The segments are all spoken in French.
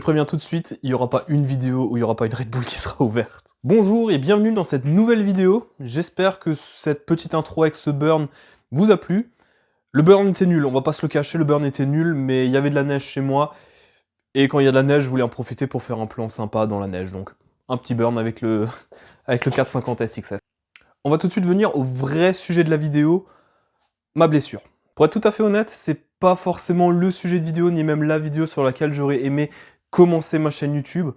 préviens tout de suite, il n'y aura pas une vidéo où il n'y aura pas une Red Bull qui sera ouverte. Bonjour et bienvenue dans cette nouvelle vidéo. J'espère que cette petite intro avec ce burn vous a plu. Le burn était nul, on va pas se le cacher, le burn était nul, mais il y avait de la neige chez moi. Et quand il y a de la neige, je voulais en profiter pour faire un plan sympa dans la neige. Donc un petit burn avec le, avec le 450 SXF. On va tout de suite venir au vrai sujet de la vidéo, ma blessure. Pour être tout à fait honnête, c'est pas forcément le sujet de vidéo, ni même la vidéo sur laquelle j'aurais aimé commencer ma chaîne YouTube.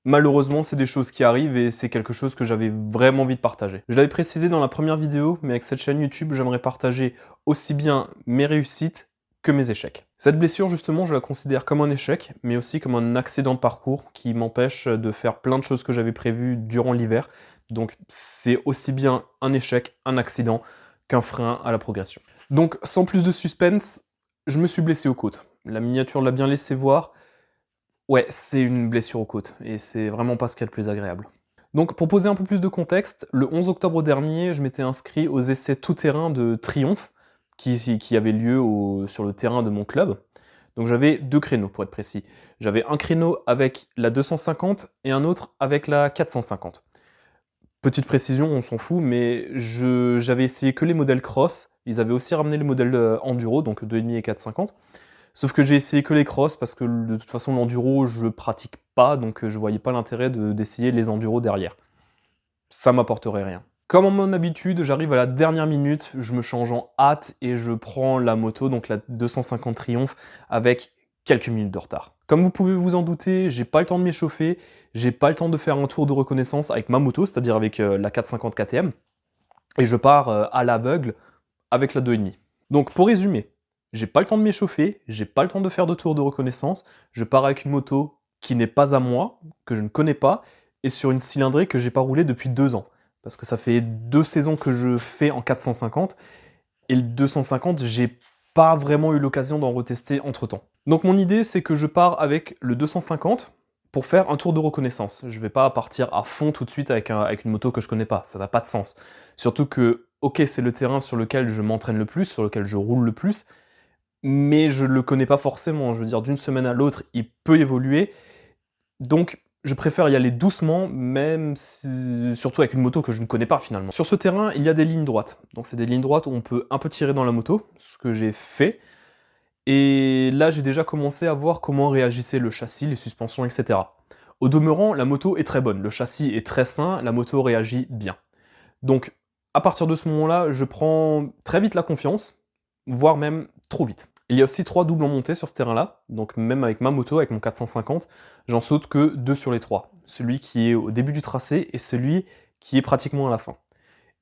Malheureusement, c'est des choses qui arrivent et c'est quelque chose que j'avais vraiment envie de partager. Je l'avais précisé dans la première vidéo, mais avec cette chaîne YouTube, j'aimerais partager aussi bien mes réussites que mes échecs. Cette blessure, justement, je la considère comme un échec, mais aussi comme un accident de parcours qui m'empêche de faire plein de choses que j'avais prévues durant l'hiver. Donc c'est aussi bien un échec, un accident, qu'un frein à la progression. Donc sans plus de suspense, je me suis blessé aux côtes. La miniature l'a bien laissé voir. Ouais, c'est une blessure aux côtes, et c'est vraiment pas ce qu'il y a de plus agréable. Donc pour poser un peu plus de contexte, le 11 octobre dernier, je m'étais inscrit aux essais tout-terrain de Triomphe, qui avaient lieu sur le terrain de mon club. Donc j'avais deux créneaux pour être précis. J'avais un créneau avec la 250 et un autre avec la 450. Petite précision, on s'en fout, mais j'avais essayé que les modèles cross. Ils avaient aussi ramené les modèles enduro, donc 2,5 et 450. Sauf que j'ai essayé que les cross parce que de toute façon l'enduro je pratique pas, donc je voyais pas l'intérêt d'essayer les enduros derrière. Ça m'apporterait rien. Comme en mon habitude, j'arrive à la dernière minute, je me change en hâte et je prends la moto, donc la 250 Triumph, avec quelques minutes de retard. Comme vous pouvez vous en douter, j'ai pas le temps de m'échauffer, j'ai pas le temps de faire un tour de reconnaissance avec ma moto, c'est-à-dire avec la 450 KTM, et je pars à l'aveugle avec la 2,5. Donc pour résumer, j'ai pas le temps de m'échauffer, j'ai pas le temps de faire de tour de reconnaissance, je pars avec une moto qui n'est pas à moi, que je ne connais pas, et sur une cylindrée que j'ai pas roulée depuis 2 ans. Parce que ça fait 2 saisons que je fais en 450, et le 250, j'ai pas vraiment eu l'occasion d'en retester entre-temps. Donc mon idée, c'est que je pars avec le 250 pour faire un tour de reconnaissance. Je vais pas partir à fond tout de suite avec une moto que je connais pas, ça n'a pas de sens. Surtout que, ok, c'est le terrain sur lequel je m'entraîne le plus, sur lequel je roule le plus, mais je le connais pas forcément. Je veux dire, d'une semaine à l'autre, il peut évoluer. Donc, je préfère y aller doucement, même si, surtout avec une moto que je ne connais pas finalement. Sur ce terrain, il y a des lignes droites. Donc c'est des lignes droites où on peut un peu tirer dans la moto, ce que j'ai fait. Et là, j'ai déjà commencé à voir comment réagissait le châssis, les suspensions, etc. Au demeurant, la moto est très bonne. Le châssis est très sain, la moto réagit bien. Donc, à partir de ce moment-là, je prends très vite la confiance, voire même trop vite. Il y a aussi 3 doubles en montée sur ce terrain-là, donc même avec ma moto, avec mon 450, j'en saute que 2 sur les 3. Celui qui est au début du tracé et celui qui est pratiquement à la fin.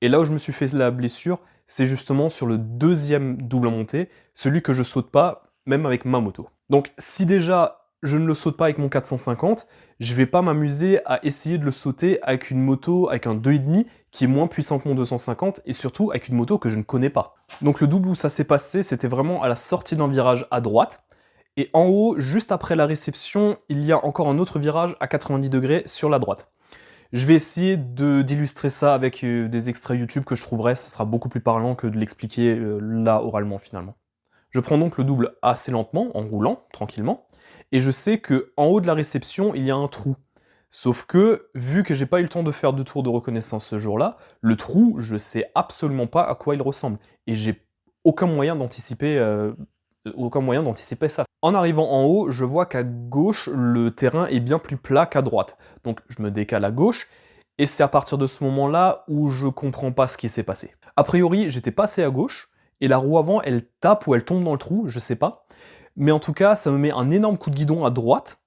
Et là où je me suis fait la blessure, c'est justement sur le deuxième double en montée, celui que je saute pas, même avec ma moto. Donc si déjà je ne le saute pas avec mon 450, je vais pas m'amuser à essayer de le sauter avec une moto, avec un 2,5 qui est moins puissant que mon 250 et surtout avec une moto que je ne connais pas. Donc le double où ça s'est passé, c'était vraiment à la sortie d'un virage à droite. Et en haut, juste après la réception, il y a encore un autre virage à 90 degrés sur la droite. Je vais essayer d'illustrer ça avec des extraits YouTube que je trouverai, ça sera beaucoup plus parlant que de l'expliquer là oralement finalement. Je prends donc le double assez lentement, en roulant, tranquillement, et je sais que en haut de la réception, il y a un trou. Sauf que, vu que j'ai pas eu le temps de faire de tour de reconnaissance ce jour-là, le trou, je sais absolument pas à quoi il ressemble. Et j'ai aucun moyen d'anticiper ça. En arrivant en haut, je vois qu'à gauche, le terrain est bien plus plat qu'à droite. Donc je me décale à gauche, et c'est à partir de ce moment-là où je comprends pas ce qui s'est passé. A priori, j'étais passé à gauche, et la roue avant, elle tape ou elle tombe dans le trou, je sais pas. Mais en tout cas, ça me met un énorme coup de guidon à droite,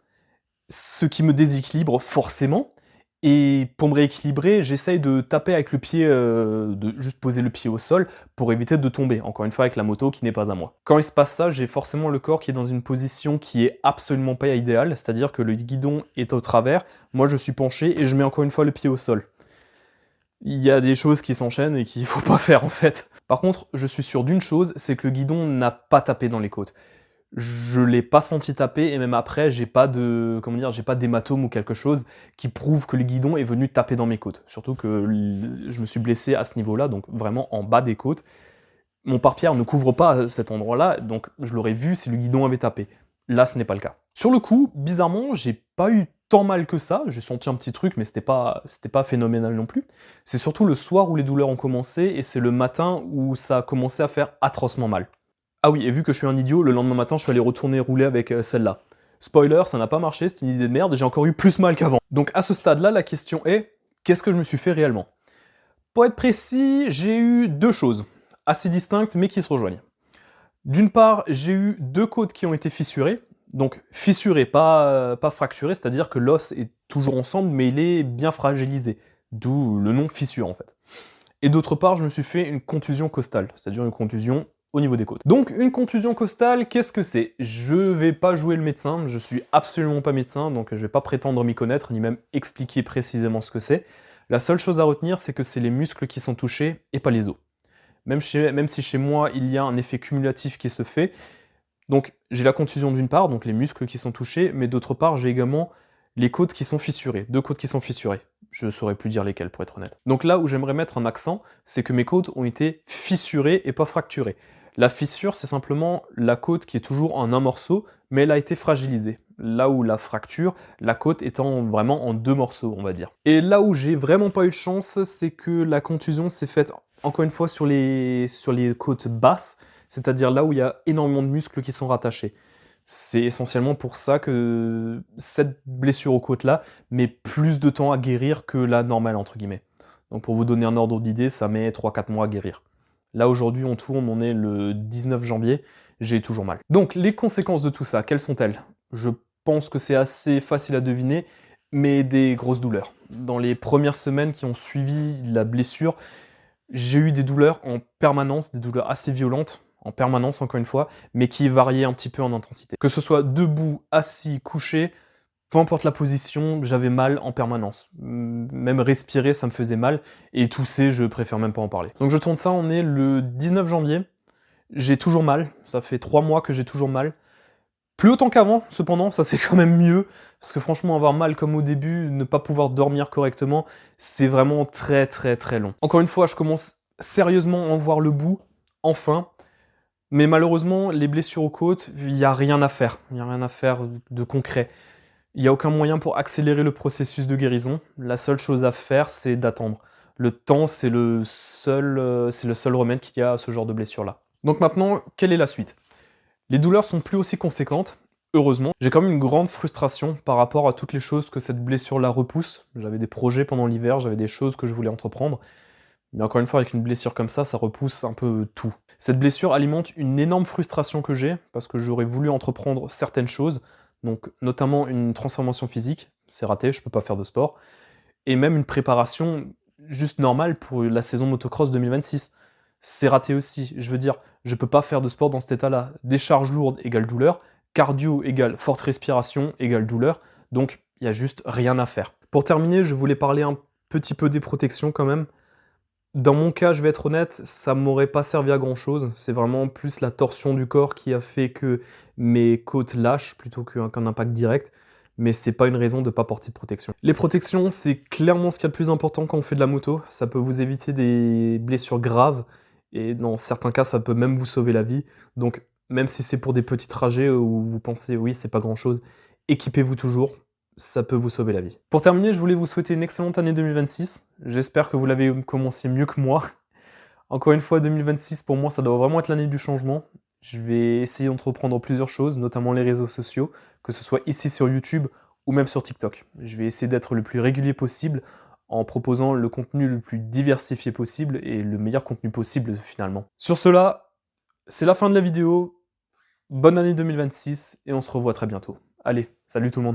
ce qui me déséquilibre forcément. Et pour me rééquilibrer, j'essaye de taper avec le pied, de juste poser le pied au sol pour éviter de tomber, encore une fois avec la moto qui n'est pas à moi. Quand il se passe ça, j'ai forcément le corps qui est dans une position qui est absolument pas idéale, c'est-à-dire que le guidon est au travers, moi je suis penché et je mets encore une fois le pied au sol. Il y a des choses qui s'enchaînent et qu'il faut pas faire en fait. Par contre, je suis sûr d'une chose, c'est que le guidon n'a pas tapé dans les côtes. Je l'ai pas senti taper et même après, j'ai pas de, comment dire, j'ai pas d'hématome ou quelque chose qui prouve que le guidon est venu taper dans mes côtes. Surtout que je me suis blessé à ce niveau-là, donc vraiment en bas des côtes. Mon pare-pierre ne couvre pas cet endroit-là, donc je l'aurais vu si le guidon avait tapé. Là, ce n'est pas le cas. Sur le coup, bizarrement, j'ai pas eu tant mal que ça, j'ai senti un petit truc, mais c'était pas phénoménal non plus. C'est surtout le soir où les douleurs ont commencé, et c'est le matin où ça a commencé à faire atrocement mal. Ah oui, et vu que je suis un idiot, le lendemain matin, je suis allé retourner rouler avec celle-là. Spoiler, ça n'a pas marché, c'était une idée de merde, et j'ai encore eu plus mal qu'avant. Donc à ce stade-là, la question est, qu'est-ce que je me suis fait réellement? Pour être précis, j'ai eu deux choses, assez distinctes, mais qui se rejoignent. D'une part, j'ai eu deux côtes qui ont été fissurées, donc fissurées, pas fracturées, c'est-à-dire que l'os est toujours ensemble, mais il est bien fragilisé, d'où le nom fissure en fait. Et d'autre part, je me suis fait une contusion costale, c'est-à-dire une contusion au niveau des côtes. Donc une contusion costale, qu'est-ce que c'est? Je vais pas jouer le médecin, je suis absolument pas médecin, donc je vais pas prétendre m'y connaître, ni même expliquer précisément ce que c'est. La seule chose à retenir, c'est que c'est les muscles qui sont touchés, et pas les os. Même si chez moi, il y a un effet cumulatif qui se fait. Donc j'ai la contusion d'une part, donc les muscles qui sont touchés, mais d'autre part, j'ai également les côtes qui sont fissurées, deux côtes qui sont fissurées. Je ne saurais plus dire lesquelles, pour être honnête. Donc là où j'aimerais mettre un accent, c'est que mes côtes ont été fissurées et pas fracturées. La fissure, c'est simplement la côte qui est toujours en un morceau, mais elle a été fragilisée. Là où la fracture, la côte étant vraiment en deux morceaux, on va dire. Et là où j'ai vraiment pas eu de chance, c'est que la contusion s'est faite, encore une fois, sur les côtes basses, c'est-à-dire là où il y a énormément de muscles qui sont rattachés. C'est essentiellement pour ça que cette blessure aux côtes-là met plus de temps à guérir que la normale, entre guillemets. Donc pour vous donner un ordre d'idée, ça met 3-4 mois à guérir. Là aujourd'hui on tourne, on est le 19 janvier, j'ai toujours mal. Donc les conséquences de tout ça, quelles sont-elles? Je pense que c'est assez facile à deviner, mais des grosses douleurs. Dans les premières semaines qui ont suivi la blessure, j'ai eu des douleurs en permanence, des douleurs assez violentes, en permanence encore une fois, mais qui variaient un petit peu en intensité. Que ce soit debout, assis, couché, peu importe la position, j'avais mal en permanence. Même respirer, ça me faisait mal, et tousser, je préfère même pas en parler. Donc je tourne ça, on est le 19 janvier, j'ai toujours mal, ça fait 3 mois que j'ai toujours mal. Plus autant qu'avant, cependant, ça c'est quand même mieux, parce que franchement, avoir mal comme au début, ne pas pouvoir dormir correctement, c'est vraiment très très très long. Encore une fois, je commence sérieusement à en voir le bout, enfin, mais malheureusement, les blessures aux côtes, il n'y a rien à faire. Il n'y a rien à faire de concret. Il n'y a aucun moyen pour accélérer le processus de guérison. La seule chose à faire, c'est d'attendre. Le temps, c'est le seul remède qu'il y a à ce genre de blessure-là. Donc maintenant, quelle est la suite? Les douleurs sont plus aussi conséquentes, heureusement. J'ai quand même une grande frustration par rapport à toutes les choses que cette blessure-là repousse. J'avais des projets pendant l'hiver, j'avais des choses que je voulais entreprendre. Mais encore une fois, avec une blessure comme ça repousse un peu tout. Cette blessure alimente une énorme frustration que j'ai, parce que j'aurais voulu entreprendre certaines choses, donc notamment une transformation physique, c'est raté, je peux pas faire de sport, et même une préparation juste normale pour la saison motocross 2026. C'est raté aussi, je veux dire, je peux pas faire de sport dans cet état-là. Décharge lourde égale douleur, cardio égale forte respiration égale douleur, donc il y a juste rien à faire. Pour terminer, je voulais parler un petit peu des protections quand même. Dans mon cas, je vais être honnête, ça m'aurait pas servi à grand chose. C'est vraiment plus la torsion du corps qui a fait que mes côtes lâchent plutôt qu'un impact direct. Mais c'est pas une raison de pas porter de protection. Les protections, c'est clairement ce qu'il y a de plus important quand on fait de la moto. Ça peut vous éviter des blessures graves. Et dans certains cas, ça peut même vous sauver la vie. Donc, même si c'est pour des petits trajets où vous pensez, oui, c'est pas grand chose, équipez-vous toujours. Ça peut vous sauver la vie. Pour terminer, je voulais vous souhaiter une excellente année 2026. J'espère que vous l'avez commencé mieux que moi. Encore une fois, 2026, pour moi, ça doit vraiment être l'année du changement. Je vais essayer d'entreprendre plusieurs choses, notamment les réseaux sociaux, que ce soit ici sur YouTube ou même sur TikTok. Je vais essayer d'être le plus régulier possible en proposant le contenu le plus diversifié possible et le meilleur contenu possible finalement. Sur cela, c'est la fin de la vidéo. Bonne année 2026 et on se revoit très bientôt. Allez, salut tout le monde.